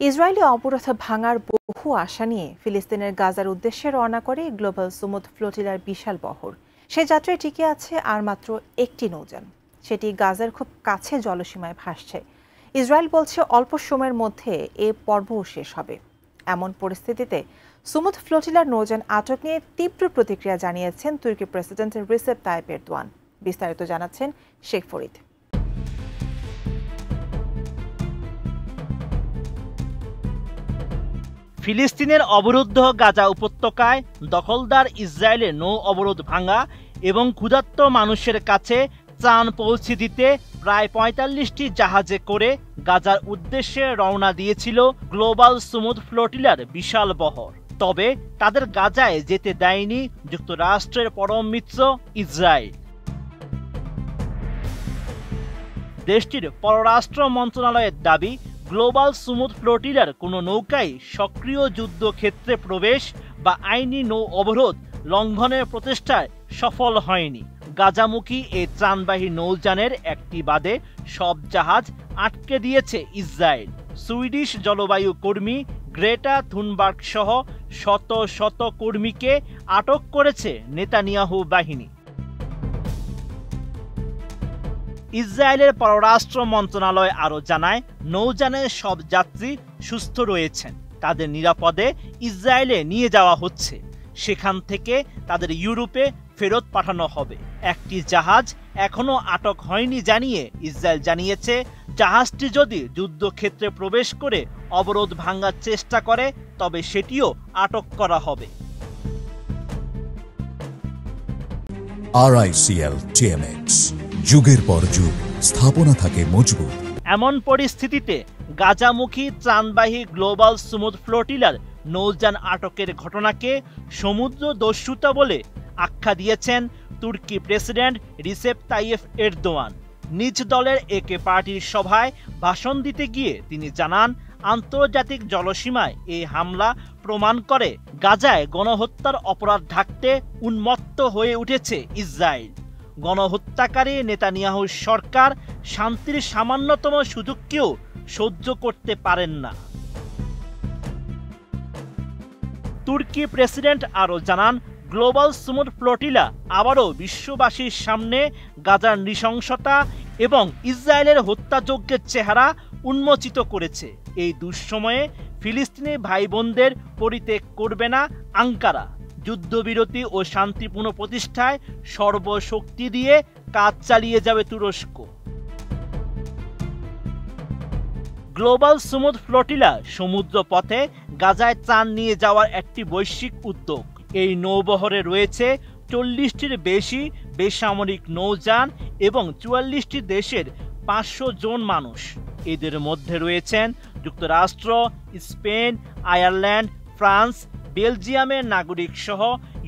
Israeli অবরোধ ভাঙার বহু আশা নিয়ে ফিলিস্তিনের গাজার উদ্দেশ্যে রওনা করে গ্লোবাল সুমুদ ফ্লোটিলার বিশাল বহর। সে যাত্রায় টিকে আছে আর মাত্র একটি নৌযান, সেটি গাজার খুব কাছে জলসীমায় ভাসছে। ইসরায়েল বলছে অল্প সময়ের মধ্যে এ পর্বও শেষ হবে। এমন পরিস্থিতিতে সুমুদ ফ্লোটিলার নৌযান আটক নিয়ে তীব্র প্রতিক্রিয়া জানিয়েছেন তুর্কি প্রেসিডেন্ট রিসেপ তাইপ এরদোয়ান। বিস্তারিত জানাচ্ছেন শেখ ফরিদ। ফিলিস্তিনের অবরুদ্ধ গাজা উপত্যকায় দখলদার ইসরায়েলের নৌ অবরোধ ভাঙা এবং ক্ষুধার্ত মানুষের কাছে ত্রাণ পৌঁছে দিতে প্রায় ৪৫টি জাহাজে করে গাজার উদ্দেশ্যে রওনা দিয়েছিল গ্লোবাল সুমুদ ফ্লোটিলার বিশাল বহর। তবে তাদের গাজায় যেতে দেয়নি যুক্তরাষ্ট্রের পরম মিত্র ইসরায়েল। দেশটির পররাষ্ট্র মন্ত্রণালয়ের দাবি, গ্লোবাল সুমুদ ফ্লোটিলার কোনো নৌকাই সক্রিয় যুদ্ধক্ষেত্রে প্রবেশ বা আইনি নৌ অবরোধ লঙ্ঘনের প্রচেষ্টায় সফল হয়নি। গাজামুখী এই ত্রাণবাহী নৌযানের একটি বাদে সব জাহাজ আটকে দিয়েছে ইসরায়েল। সুইডিশ জলবায়ু কর্মী গ্রেটা থুনবার্গ সহ শত শত কর্মীকে আটক করেছে নেতানিয়াহু বাহিনী। ইসরায়েলের পররাষ্ট্র মন্ত্রণালয় আরও জানায়, নৌযানের সব যাত্রী সুস্থ রয়েছেন, তাদের নিরাপদে ইসরায়েলে নিয়ে যাওয়া হচ্ছে। সেখান থেকে তাদের ইউরোপে ফেরত পাঠানো হবে। একটি জাহাজ এখনও আটক হয়নি জানিয়ে ইসরায়েল জানিয়েছে, জাহাজটি যদি যুদ্ধক্ষেত্রে প্রবেশ করে অবরোধ ভাঙার চেষ্টা করে তবে সেটিও আটক করা হবে। RICL TMX, যুগের পর যুগ স্থাপনা থাকে মজবুত। এমন পরিস্থিতিতে গাজামুখী ত্রাণবাহী গ্লোবাল সুমুদ ফ্লোটিলার নৌযান আটকের ঘটনাকে সমুদ্র দস্যুতা বলে আখ্যা দিয়েছেন তুর্কি প্রেসিডেন্ট রিসেপ তাইয়েপ এরদোয়ান। নিজ দলের একে পার্টির সভায় ভাষণ দিতে গিয়ে তিনি জানান, আন্তর্জাতিক জলসীমায় এই হামলা প্রমাণ করে গাজায় গণহত্যার অপরাধ ঢাকতে উন্মত্ত হয়ে উঠেছে ইসরায়েল। গণহত্যাকারী নেতানিয়াহুর সরকার শান্তির সামান্যতম সুযোগকেও সহ্য করতে পারেন না। তুর্কি প্রেসিডেন্ট আরও জানান, গ্লোবাল সুমুদ ফ্লোটিলা আবারও বিশ্ববাসীর সামনে গাজার নৃশংসতা এবং ইসরায়েলের হত্যাযজ্ঞের চেহারা উন্মোচিত করেছে। এই দুঃসময়ে ফিলিস্তিনি ভাই বোনদের পরিত্যাগ করবে না আঙ্কারা। যুদ্ধবিরতি ও শান্তিপূর্ণ প্রতিষ্ঠায় সর্বশক্তি দিয়ে কাজ চালিয়ে যাবে তুরস্ক। গ্লোবাল সুমুদ ফ্লোটিলা সমুদ্র পথে গাজায় ত্রাণ নিয়ে যাওয়ার একটি বৈশ্বিক উদ্যোগ। এই নৌবহরে রয়েছে ৪০টির বেশি বেসামরিক নৌযান এবং ৪৪টি দেশের ৫০০ জন মানুষ। এদের মধ্যে রয়েছেন যুক্তরাষ্ট্র, স্পেন, আয়ারল্যান্ড, ফ্রান্স, বেলজিয়ামের নাগরিক সহ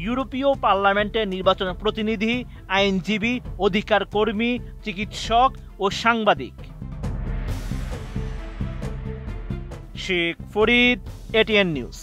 ইউরোপীয় পার্লামেন্টের নির্বাচন প্রতিনিধি, আইনজীবী, অধিকার কর্মী, চিকিৎসক ও সাংবাদিক। Sheikh Farid, ATN news.